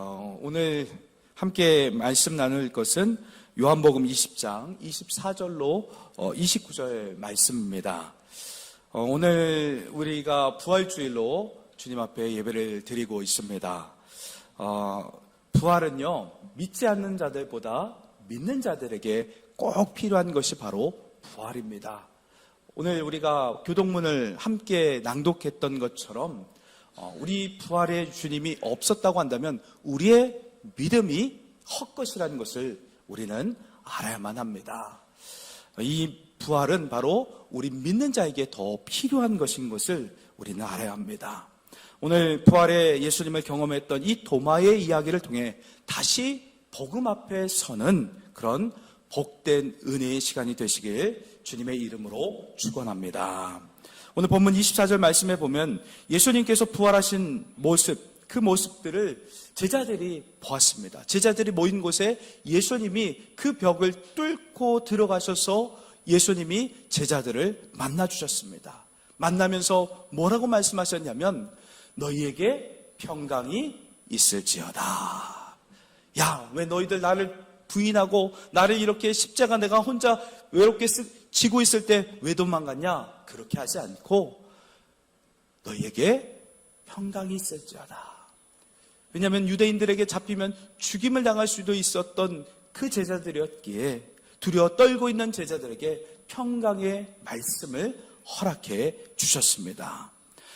오늘 함께 말씀 나눌 것은 요한복음 20장 24절로 29절 말씀입니다. 오늘 우리가 부활주일로 주님 앞에 예배를 드리고 있습니다. 부활은요, 믿지 않는 자들보다 믿는 자들에게 꼭 필요한 것이 바로 부활입니다. 오늘 우리가 교동문을 함께 낭독했던 것처럼 우리 부활의 주님이 없었다고 한다면 우리의 믿음이 헛것이라는 것을 우리는 알아야만 합니다. 이 부활은 바로 우리 믿는 자에게 더 필요한 것인 것을 우리는 알아야 합니다. 오늘 부활의 예수님을 경험했던 이 도마의 이야기를 통해 다시 복음 앞에 서는 그런 복된 은혜의 시간이 되시길 주님의 이름으로 축원합니다. 오늘 본문 24절 말씀에 보면 예수님께서 부활하신 모습, 그 모습들을 제자들이 보았습니다. 제자들이 모인 곳에 예수님이 그 벽을 뚫고 들어가셔서 예수님이 제자들을 만나주셨습니다. 만나면서 뭐라고 말씀하셨냐면 너희에게 평강이 있을지어다. 야, 왜 너희들 나를 부인하고 나를 이렇게 십자가 내가 혼자 외롭게 지고 있을 때 왜 도망갔냐? 그렇게 하지 않고 너희에게 평강이 있을지어다. 왜냐하면 유대인들에게 잡히면 죽임을 당할 수도 있었던 그 제자들이었기에 두려워 떨고 있는 제자들에게 평강의 말씀을 허락해 주셨습니다.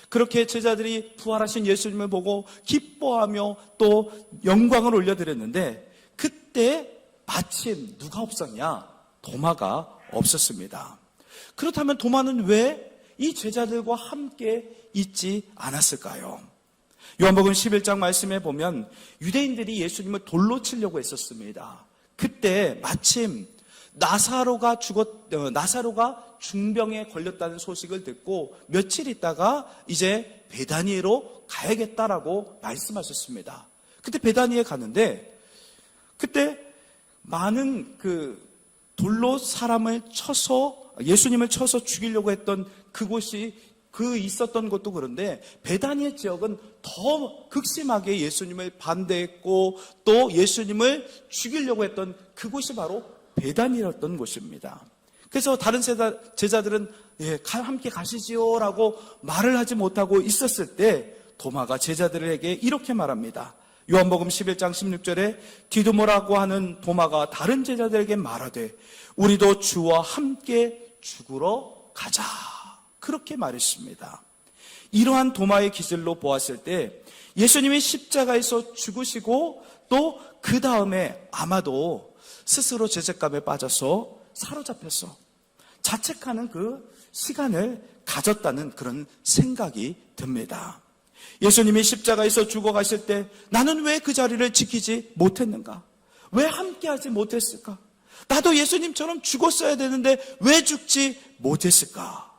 그렇게 제자들이 부활하신 예수님을 보고 기뻐하며 또 영광을 올려드렸는데 그때 마침 누가 없었냐? 도마가 없었습니다. 그렇다면 도마는 왜 이 제자들과 함께 있지 않았을까요? 요한복음 11장 말씀에 보면 유대인들이 예수님을 돌로 치려고 했었습니다. 그때 마침 나사로가 중병에 걸렸다는 소식을 듣고 며칠 있다가 이제 베다니로 가야겠다라고 말씀하셨습니다. 그때 베다니에 가는데 그때 많은 돌로 사람을 쳐서 예수님을 쳐서 죽이려고 했던 그곳이 있었던 것도 그런데 베다니의 지역은 더 극심하게 예수님을 반대했고 또 예수님을 죽이려고 했던 그곳이 바로 베다니였던 곳입니다. 그래서 다른 제자들은 함께 가시지요 라고 말을 하지 못하고 있었을 때 도마가 제자들에게 이렇게 말합니다. 요한복음 11장 16절에 디두모라고 하는 도마가 다른 제자들에게 말하되 우리도 주와 함께 죽으러 가자. 그렇게 말했습니다. 이러한 도마의 기질로 보았을 때 예수님이 십자가에서 죽으시고 또 그 다음에 아마도 스스로 죄책감에 빠져서 사로잡혀서 자책하는 그 시간을 가졌다는 그런 생각이 듭니다. 예수님이 십자가에서 죽어가실 때 나는 왜 그 자리를 지키지 못했는가? 왜 함께하지 못했을까? 나도 예수님처럼 죽었어야 되는데 왜 죽지 못했을까?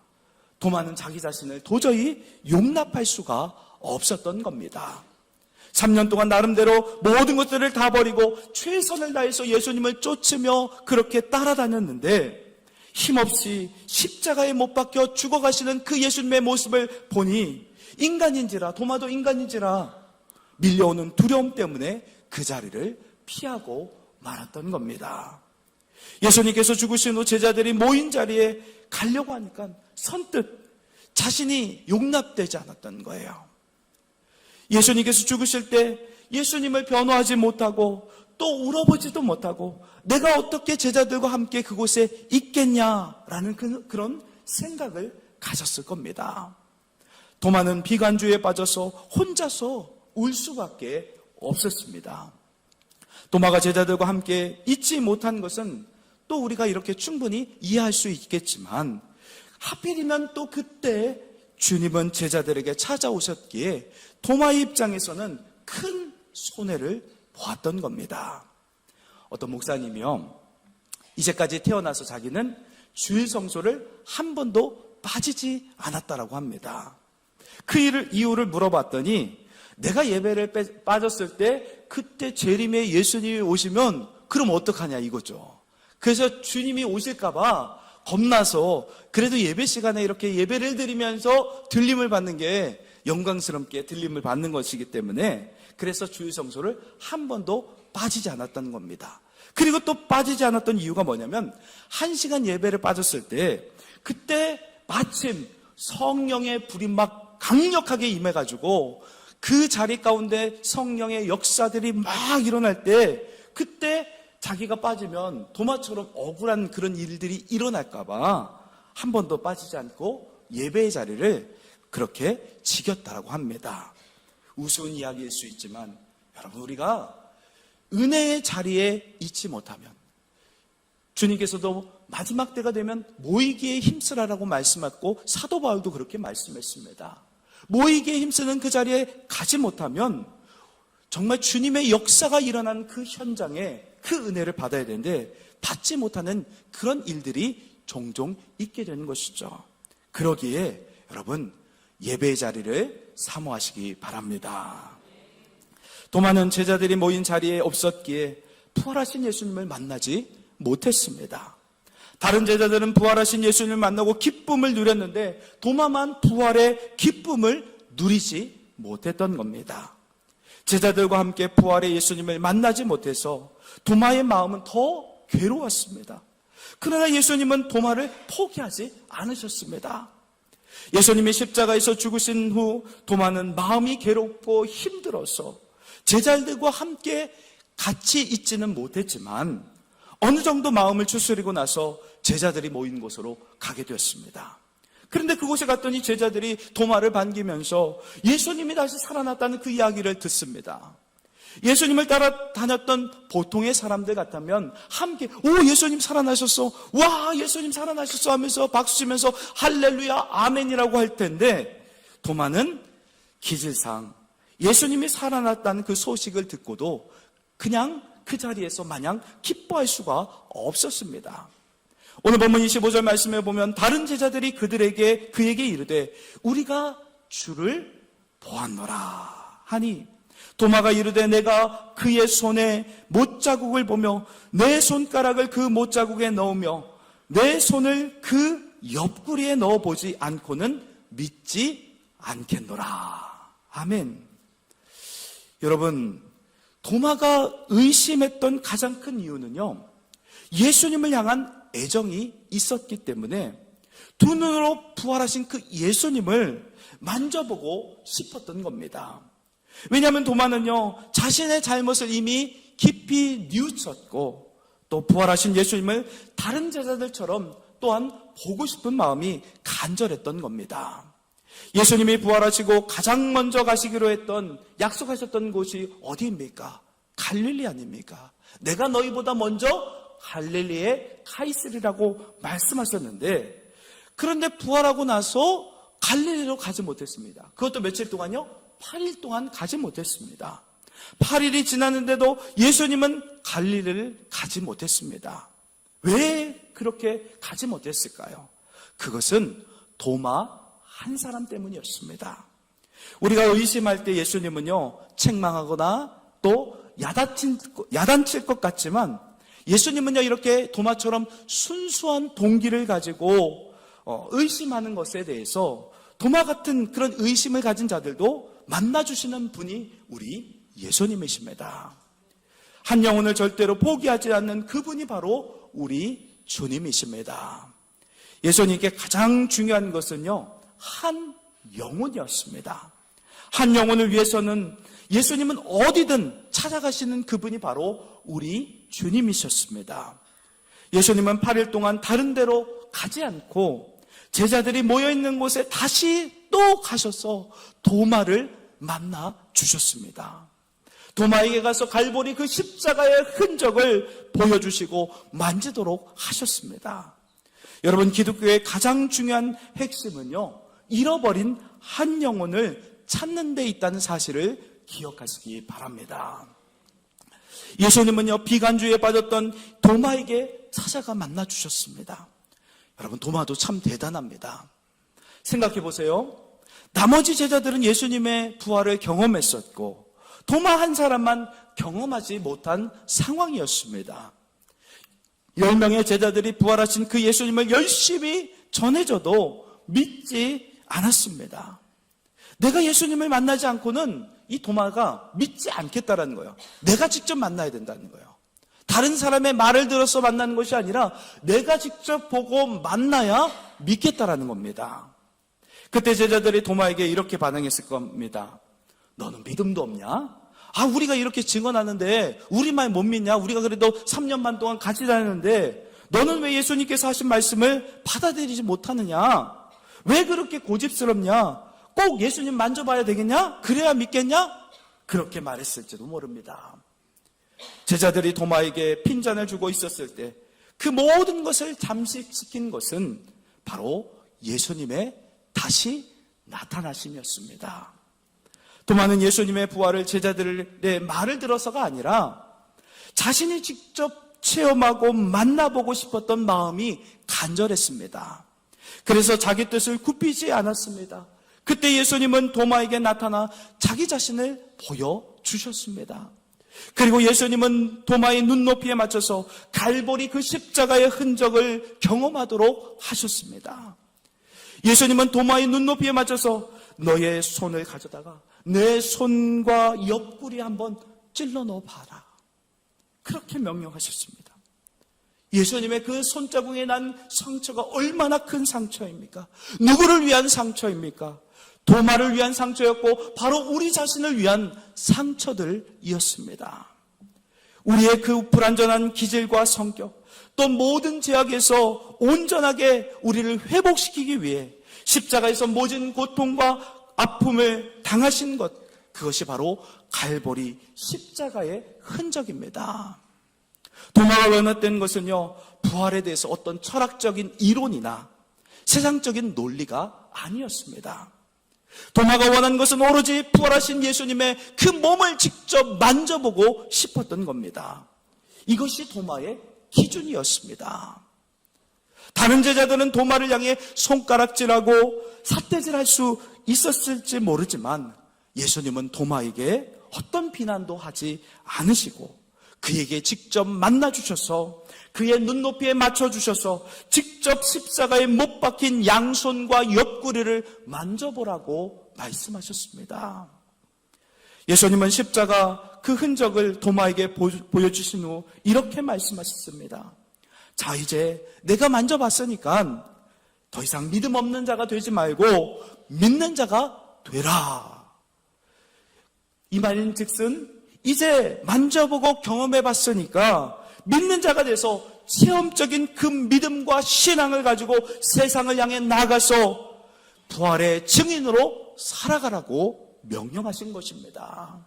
도마는 자기 자신을 도저히 용납할 수가 없었던 겁니다. 3년 동안 나름대로 모든 것들을 다 버리고 최선을 다해서 예수님을 쫓으며 그렇게 따라다녔는데 힘없이 십자가에 못 박혀 죽어가시는 그 예수님의 모습을 보니 인간인지라 도마도 인간인지라 밀려오는 두려움 때문에 그 자리를 피하고 말았던 겁니다. 예수님께서 죽으신 후 제자들이 모인 자리에 가려고 하니까 선뜻 자신이 용납되지 않았던 거예요. 예수님께서 죽으실 때 예수님을 변호하지 못하고 또 울어보지도 못하고 내가 어떻게 제자들과 함께 그곳에 있겠냐라는 그런 생각을 가졌을 겁니다. 도마는 비관주의에 빠져서 혼자서 울 수밖에 없었습니다. 도마가 제자들과 함께 있지 못한 것은 또 우리가 이렇게 충분히 이해할 수 있겠지만 하필이면 또 그때 주님은 제자들에게 찾아오셨기에 도마의 입장에서는 큰 손해를 보았던 겁니다. 어떤 목사님이요, 이제까지 태어나서 자기는 주일 성소를 한 번도 빠지지 않았다라고 합니다. 그 이유를 물어봤더니 내가 예배를 빠졌을 때 그때 재림에 예수님이 오시면 그럼 어떡하냐 이거죠. 그래서 주님이 오실까봐 겁나서 그래도 예배 시간에 이렇게 예배를 드리면서 들림을 받는 게 영광스럽게 들림을 받는 것이기 때문에 그래서 주일 성소를 한 번도 빠지지 않았다는 겁니다. 그리고 또 빠지지 않았던 이유가 뭐냐면 1시간 예배를 빠졌을 때 그때 마침 성령의 불이 막 강력하게 임해가지고 그 자리 가운데 성령의 역사들이 막 일어날 때 그때 자기가 빠지면 도마처럼 억울한 그런 일들이 일어날까봐 한 번도 빠지지 않고 예배의 자리를 그렇게 지켰다라고 합니다. 우스운 이야기일 수 있지만 여러분, 우리가 은혜의 자리에 있지 못하면 주님께서도 마지막 때가 되면 모이기에 힘쓰라라고 말씀하셨고 사도 바울도 그렇게 말씀했습니다. 모이기에 힘쓰는 그 자리에 가지 못하면 정말 주님의 역사가 일어난 그 현장에 그 은혜를 받아야 되는데 받지 못하는 그런 일들이 종종 있게 되는 것이죠. 그러기에 여러분, 예배의 자리를 사모하시기 바랍니다. 도마는 제자들이 모인 자리에 없었기에 부활하신 예수님을 만나지 못했습니다. 다른 제자들은 부활하신 예수님을 만나고 기쁨을 누렸는데 도마만 부활의 기쁨을 누리지 못했던 겁니다. 제자들과 함께 부활의 예수님을 만나지 못해서 도마의 마음은 더 괴로웠습니다. 그러나 예수님은 도마를 포기하지 않으셨습니다. 예수님이 십자가에서 죽으신 후 도마는 마음이 괴롭고 힘들어서 제자들과 함께 같이 있지는 못했지만 어느 정도 마음을 추스리고 나서 제자들이 모인 곳으로 가게 되었습니다. 그런데 그곳에 갔더니 제자들이 도마를 반기면서 예수님이 다시 살아났다는 그 이야기를 듣습니다. 예수님을 따라다녔던 보통의 사람들 같다면 함께 예수님 살아나셨어, 와 예수님 살아나셨어 하면서 박수치면서 할렐루야 아멘이라고 할 텐데 도마는 기질상 예수님이 살아났다는 그 소식을 듣고도 그냥 그 자리에서 마냥 기뻐할 수가 없었습니다. 오늘 본문 25절 말씀에 보면 다른 제자들이 그에게 이르되 우리가 주를 보았노라 하니 도마가 이르되 내가 그의 손에 못자국을 보며 내 손가락을 그 못자국에 넣으며 내 손을 그 옆구리에 넣어보지 않고는 믿지 않겠노라. 아멘. 여러분, 도마가 의심했던 가장 큰 이유는요, 예수님을 향한 애정이 있었기 때문에 두 눈으로 부활하신 그 예수님을 만져보고 싶었던 겁니다. 왜냐하면 도마는요, 자신의 잘못을 이미 깊이 뉘우쳤고 또 부활하신 예수님을 다른 제자들처럼 또한 보고 싶은 마음이 간절했던 겁니다. 예수님이 부활하시고 가장 먼저 가시기로 했던, 약속하셨던 곳이 어디입니까? 갈릴리 아닙니까? 내가 너희보다 먼저 갈릴리에 가 있으리라고 말씀하셨는데, 그런데 부활하고 나서 갈릴리로 가지 못했습니다. 그것도 며칠 동안요? 8일 동안 가지 못했습니다. 8일이 지났는데도 예수님은 갈릴리를 가지 못했습니다. 왜 그렇게 가지 못했을까요? 그것은 도마 한 사람 때문이었습니다. 우리가 의심할 때 예수님은요, 책망하거나 또 야단칠 것 같지만 예수님은요, 이렇게 도마처럼 순수한 동기를 가지고 의심하는 것에 대해서 도마 같은 그런 의심을 가진 자들도 만나주시는 분이 우리 예수님이십니다. 한 영혼을 절대로 포기하지 않는 그분이 바로 우리 주님이십니다. 예수님께 가장 중요한 것은요, 한 영혼이었습니다. 한 영혼을 위해서는 예수님은 어디든 찾아가시는 그분이 바로 우리 주님이셨습니다. 예수님은 8일 동안 다른 데로 가지 않고 제자들이 모여있는 곳에 다시 또 가셔서 도마를 만나 주셨습니다. 도마에게 가서 갈보리 그 십자가의 흔적을 보여주시고 만지도록 하셨습니다. 여러분, 기독교의 가장 중요한 핵심은요, 잃어버린 한 영혼을 찾는 데 있다는 사실을 기억하시기 바랍니다. 예수님은요, 비간주의에 빠졌던 도마에게 찾아가 만나 주셨습니다. 여러분, 도마도 참 대단합니다. 생각해 보세요. 나머지 제자들은 예수님의 부활을 경험했었고 도마 한 사람만 경험하지 못한 상황이었습니다. 10명의 제자들이 부활하신 그 예수님을 열심히 전해줘도 믿지 않았습니다. 내가 예수님을 만나지 않고는 이 도마가 믿지 않겠다라는 거예요. 내가 직접 만나야 된다는 거예요. 다른 사람의 말을 들어서 만나는 것이 아니라 내가 직접 보고 만나야 믿겠다라는 겁니다. 그때 제자들이 도마에게 이렇게 반응했을 겁니다. 너는 믿음도 없냐? 우리가 이렇게 증언하는데 우리 말 못 믿냐? 우리가 그래도 3년 반 동안 같이 다녔는데 너는 왜 예수님께서 하신 말씀을 받아들이지 못하느냐? 왜 그렇게 고집스럽냐? 꼭 예수님 만져봐야 되겠냐? 그래야 믿겠냐? 그렇게 말했을지도 모릅니다. 제자들이 도마에게 핀잔을 주고 있었을 때 그 모든 것을 잠식시킨 것은 바로 예수님의 다시 나타나심이었습니다. 도마는 예수님의 부활을 제자들의 말을 들어서가 아니라 자신이 직접 체험하고 만나보고 싶었던 마음이 간절했습니다. 그래서 자기 뜻을 굽히지 않았습니다. 그때 예수님은 도마에게 나타나 자기 자신을 보여주셨습니다. 그리고 예수님은 도마의 눈높이에 맞춰서 갈보리 그 십자가의 흔적을 경험하도록 하셨습니다. 예수님은 도마의 눈높이에 맞춰서 너의 손을 가져다가 내 손과 옆구리 한번 찔러 넣어봐라. 그렇게 명령하셨습니다. 예수님의 그 손자국에 난 상처가 얼마나 큰 상처입니까? 누구를 위한 상처입니까? 도마를 위한 상처였고 바로 우리 자신을 위한 상처들이었습니다. 우리의 그 불완전한 기질과 성격, 또 모든 죄악에서 온전하게 우리를 회복시키기 위해 십자가에서 모진 고통과 아픔을 당하신 것, 그것이 바로 갈보리 십자가의 흔적입니다. 도마가 원했던 것은요, 부활에 대해서 어떤 철학적인 이론이나 세상적인 논리가 아니었습니다. 도마가 원한 것은 오로지 부활하신 예수님의 그 몸을 직접 만져보고 싶었던 겁니다. 이것이 도마의 기준이었습니다. 다른 제자들은 도마를 향해 손가락질하고 삿대질할 수 있었을지 모르지만 예수님은 도마에게 어떤 비난도 하지 않으시고 그에게 직접 만나주셔서 그의 눈높이에 맞춰주셔서 직접 십자가에 못 박힌 양손과 옆구리를 만져보라고 말씀하셨습니다. 예수님은 십자가 그 흔적을 도마에게 보여주신 후 이렇게 말씀하셨습니다. 자, 이제 내가 만져봤으니까 더 이상 믿음 없는 자가 되지 말고 믿는 자가 되라. 이 말인 즉슨 이제 만져보고 경험해봤으니까 믿는 자가 돼서 체험적인 그 믿음과 신앙을 가지고 세상을 향해 나가서 부활의 증인으로 살아가라고 명령하신 것입니다.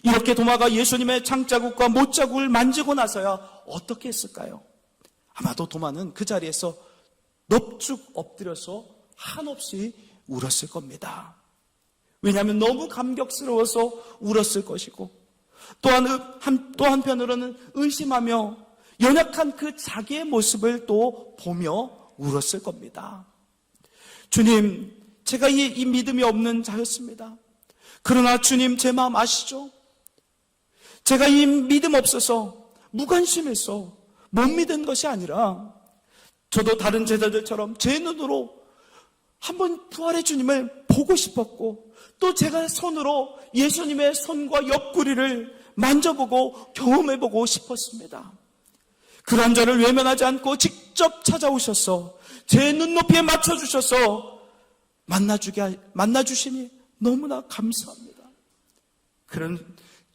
이렇게 도마가 예수님의 장자국과 못자국을 만지고 나서야 어떻게 했을까요? 아마도 도마는 그 자리에서 넙죽 엎드려서 한없이 울었을 겁니다. 왜냐하면 너무 감격스러워서 울었을 것이고 또 한편으로는 의심하며 연약한 그 자기의 모습을 또 보며 울었을 겁니다. 주님, 제가 이 믿음이 없는 자였습니다. 그러나 주님 제 마음 아시죠? 제가 이 믿음 없어서 무관심해서 못 믿은 것이 아니라 저도 다른 제자들처럼 제 눈으로 한번 부활의 주님을 보고 싶었고 또 제가 손으로 예수님의 손과 옆구리를 만져보고 경험해보고 싶었습니다. 그런 저를 외면하지 않고 직접 찾아오셔서 제 눈높이에 맞춰주셔서 만나주시니 너무나 감사합니다. 그런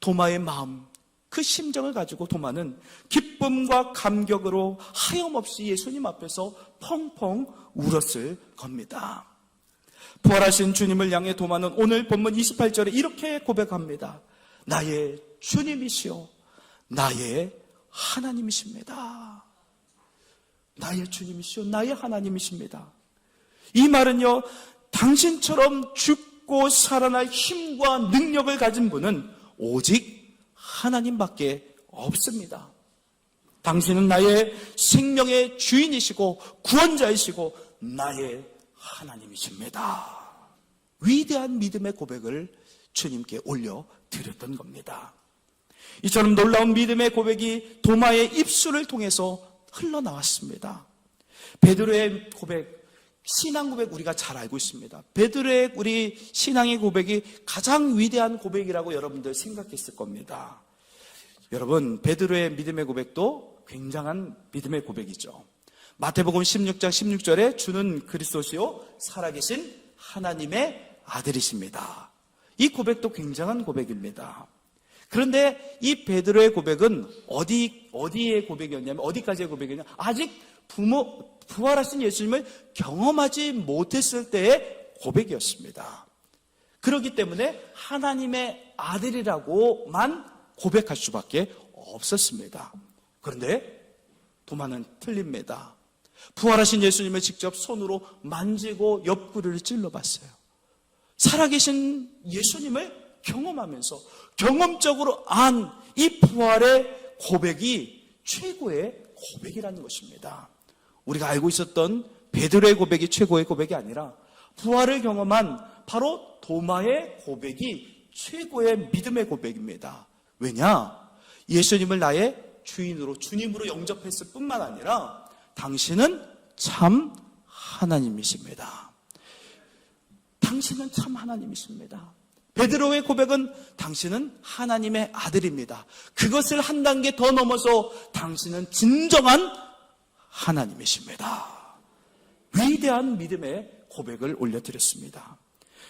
도마의 마음, 그 심정을 가지고 도마는 기쁨과 감격으로 하염없이 예수님 앞에서 펑펑 울었을 겁니다. 부활하신 주님을 향해 도마는 오늘 본문 28절에 이렇게 고백합니다. 나의 주님이시오 나의 하나님이십니다. 나의 주님이시오 나의 하나님이십니다. 이 말은요, 당신처럼 죽고 살아날 힘과 능력을 가진 분은 오직 하나님밖에 없습니다. 당신은 나의 생명의 주인이시고 구원자이시고 나의 하나님이십니다. 위대한 믿음의 고백을 주님께 올려드렸던 겁니다. 이처럼 놀라운 믿음의 고백이 도마의 입술을 통해서 흘러나왔습니다. 베드로의 고백, 신앙 고백 우리가 잘 알고 있습니다. 베드로의 우리 신앙의 고백이 가장 위대한 고백이라고 여러분들 생각했을 겁니다. 여러분, 베드로의 믿음의 고백도 굉장한 믿음의 고백이죠. 마태복음 16장 16절에 주는 그리스도시요 살아계신 하나님의 아들이십니다. 이 고백도 굉장한 고백입니다. 그런데 이 베드로의 고백은 어디의 고백이었냐면, 어디까지의 고백이었냐면 아직 부활하신 예수님을 경험하지 못했을 때의 고백이었습니다. 그렇기 때문에 하나님의 아들이라고만 고백할 수밖에 없었습니다. 그런데 도마는 틀립니다. 부활하신 예수님을 직접 손으로 만지고 옆구리를 찔러봤어요. 살아계신 예수님을 경험하면서 경험적으로 안 이 부활의 고백이 최고의 고백이라는 것입니다. 우리가 알고 있었던 베드로의 고백이 최고의 고백이 아니라 부활을 경험한 바로 도마의 고백이 최고의 믿음의 고백입니다. 왜냐? 예수님을 나의 주님으로 영접했을 뿐만 아니라 당신은 참 하나님이십니다. 당신은 참 하나님이십니다. 베드로의 고백은 당신은 하나님의 아들입니다. 그것을 한 단계 더 넘어서 당신은 진정한 하나님이십니다. 위대한 믿음의 고백을 올려드렸습니다.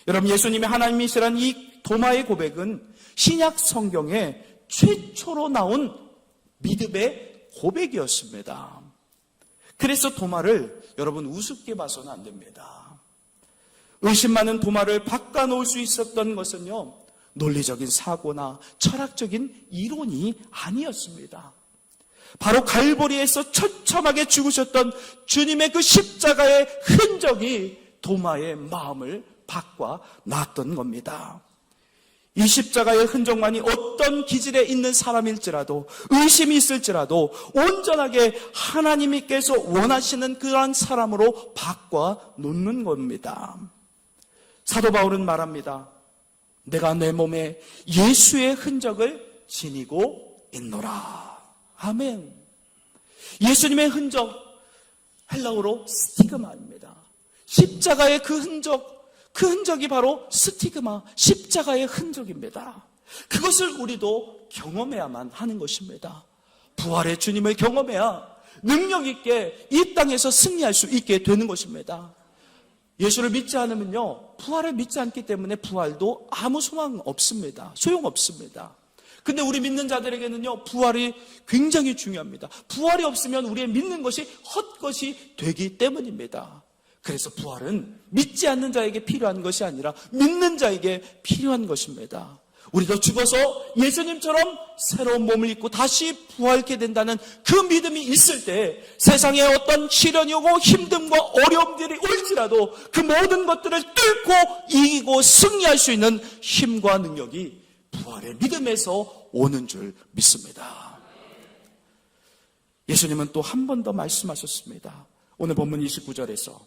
여러분, 예수님이 하나님이시라는 이 도마의 고백은 신약 성경에 최초로 나온 믿음의 고백이었습니다. 그래서 도마를 여러분 우습게 봐서는 안 됩니다. 의심 많은 도마를 바꿔놓을 수 있었던 것은요, 논리적인 사고나 철학적인 이론이 아니었습니다. 바로 갈보리에서 처참하게 죽으셨던 주님의 그 십자가의 흔적이 도마의 마음을 바꿔놨던 겁니다. 이 십자가의 흔적만이 어떤 기질에 있는 사람일지라도, 의심이 있을지라도 온전하게 하나님께서 원하시는 그러한 사람으로 바꿔놓는 겁니다. 사도 바울은 말합니다. 내가 내 몸에 예수의 흔적을 지니고 있노라. 아멘. 예수님의 흔적, 헬라어로 스티그마입니다. 십자가의 그 흔적이 바로 스티그마, 십자가의 흔적입니다. 그것을 우리도 경험해야만 하는 것입니다. 부활의 주님을 경험해야 능력 있게 이 땅에서 승리할 수 있게 되는 것입니다. 예수를 믿지 않으면요, 부활을 믿지 않기 때문에 부활도 아무 소망 없습니다. 소용 없습니다. 근데 우리 믿는 자들에게는요, 부활이 굉장히 중요합니다. 부활이 없으면 우리의 믿는 것이 헛것이 되기 때문입니다. 그래서 부활은 믿지 않는 자에게 필요한 것이 아니라 믿는 자에게 필요한 것입니다. 우리도 죽어서 예수님처럼 새로운 몸을 입고 다시 부활케 된다는 그 믿음이 있을 때 세상에 어떤 시련이 오고 힘듦과 어려움들이 올지라도 그 모든 것들을 뚫고 이기고 승리할 수 있는 힘과 능력이 부활의 믿음에서 오는 줄 믿습니다. 예수님은 또 한 번 더 말씀하셨습니다. 오늘 본문 29절에서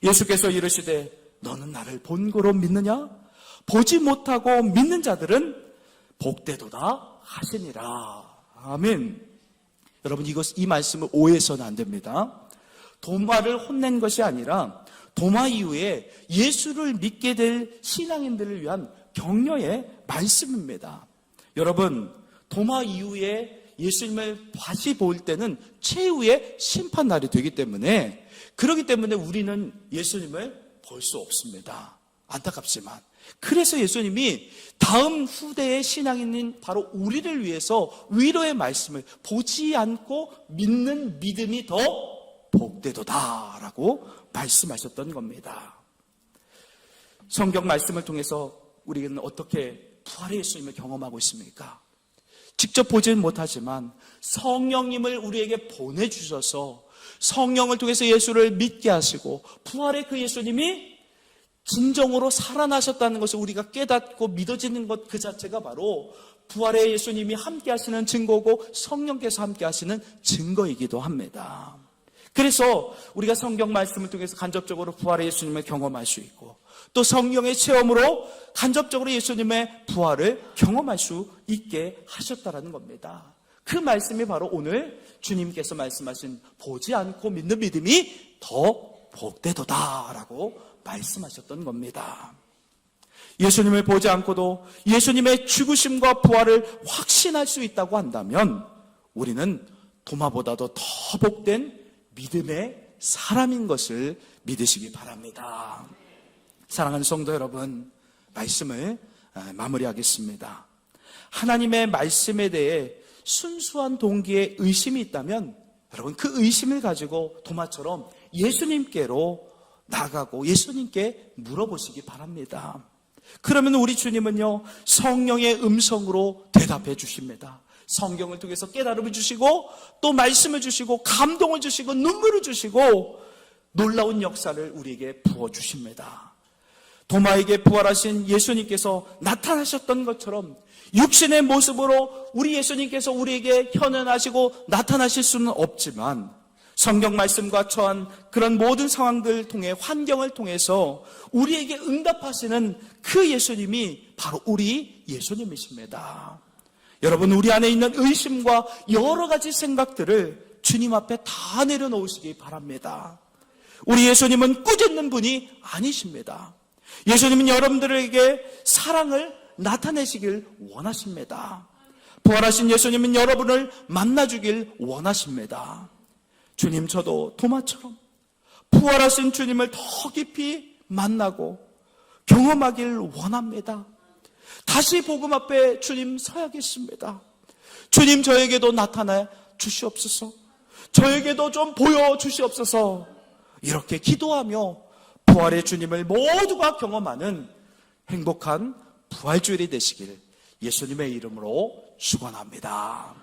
예수께서 이르시되 너는 나를 본고로 믿느냐? 보지 못하고 믿는 자들은 복되도다 하시니라. 아멘. 여러분, 이 말씀을 오해해서는 안 됩니다. 도마를 혼낸 것이 아니라 도마 이후에 예수를 믿게 될 신앙인들을 위한 격려의 말씀입니다. 여러분, 도마 이후에 예수님을 다시 볼 때는 최후의 심판날이 되기 때문에, 그렇기 때문에 우리는 예수님을 볼 수 없습니다. 안타깝지만. 그래서 예수님이 다음 후대의 신앙인인 바로 우리를 위해서 위로의 말씀을 보지 않고 믿는 믿음이 더 복되도다라고 말씀하셨던 겁니다. 성경 말씀을 통해서 우리는 어떻게 부활의 예수님을 경험하고 있습니까? 직접 보지는 못하지만 성령님을 우리에게 보내주셔서 성령을 통해서 예수를 믿게 하시고 부활의 그 예수님이 진정으로 살아나셨다는 것을 우리가 깨닫고 믿어지는 것 그 자체가 바로 부활의 예수님이 함께 하시는 증거고 성령께서 함께 하시는 증거이기도 합니다. 그래서 우리가 성경 말씀을 통해서 간접적으로 부활의 예수님을 경험할 수 있고 또 성령의 체험으로 간접적으로 예수님의 부활을 경험할 수 있게 하셨다는 겁니다. 그 말씀이 바로 오늘 주님께서 말씀하신 보지 않고 믿는 믿음이 더 복되도다라고 말씀하셨던 겁니다. 예수님을 보지 않고도 예수님의 죽으심과 부활을 확신할 수 있다고 한다면 우리는 도마보다도 더 복된 믿음의 사람인 것을 믿으시기 바랍니다. 사랑하는 성도 여러분, 말씀을 마무리하겠습니다. 하나님의 말씀에 대해 순수한 동기에 의심이 있다면 여러분 그 의심을 가지고 도마처럼 예수님께로 나가고 예수님께 물어보시기 바랍니다. 그러면 우리 주님은요, 성령의 음성으로 대답해 주십니다. 성경을 통해서 깨달음을 주시고 또 말씀을 주시고 감동을 주시고 눈물을 주시고 놀라운 역사를 우리에게 부어주십니다. 도마에게 부활하신 예수님께서 나타나셨던 것처럼 육신의 모습으로 우리 예수님께서 우리에게 현현하시고 나타나실 수는 없지만 성경 말씀과 처한 그런 모든 상황들을 통해 환경을 통해서 우리에게 응답하시는 그 예수님이 바로 우리 예수님이십니다. 여러분, 우리 안에 있는 의심과 여러 가지 생각들을 주님 앞에 다 내려놓으시기 바랍니다. 우리 예수님은 꾸짖는 분이 아니십니다. 예수님은 여러분들에게 사랑을 나타내시길 원하십니다. 부활하신 예수님은 여러분을 만나주길 원하십니다. 주님, 저도 도마처럼 부활하신 주님을 더 깊이 만나고 경험하길 원합니다. 다시 복음 앞에 주님 서야겠습니다. 주님, 저에게도 나타나 주시옵소서. 저에게도 좀 보여주시옵소서. 이렇게 기도하며 부활의 주님을 모두가 경험하는 행복한 부활주일이 되시길 예수님의 이름으로 축원합니다.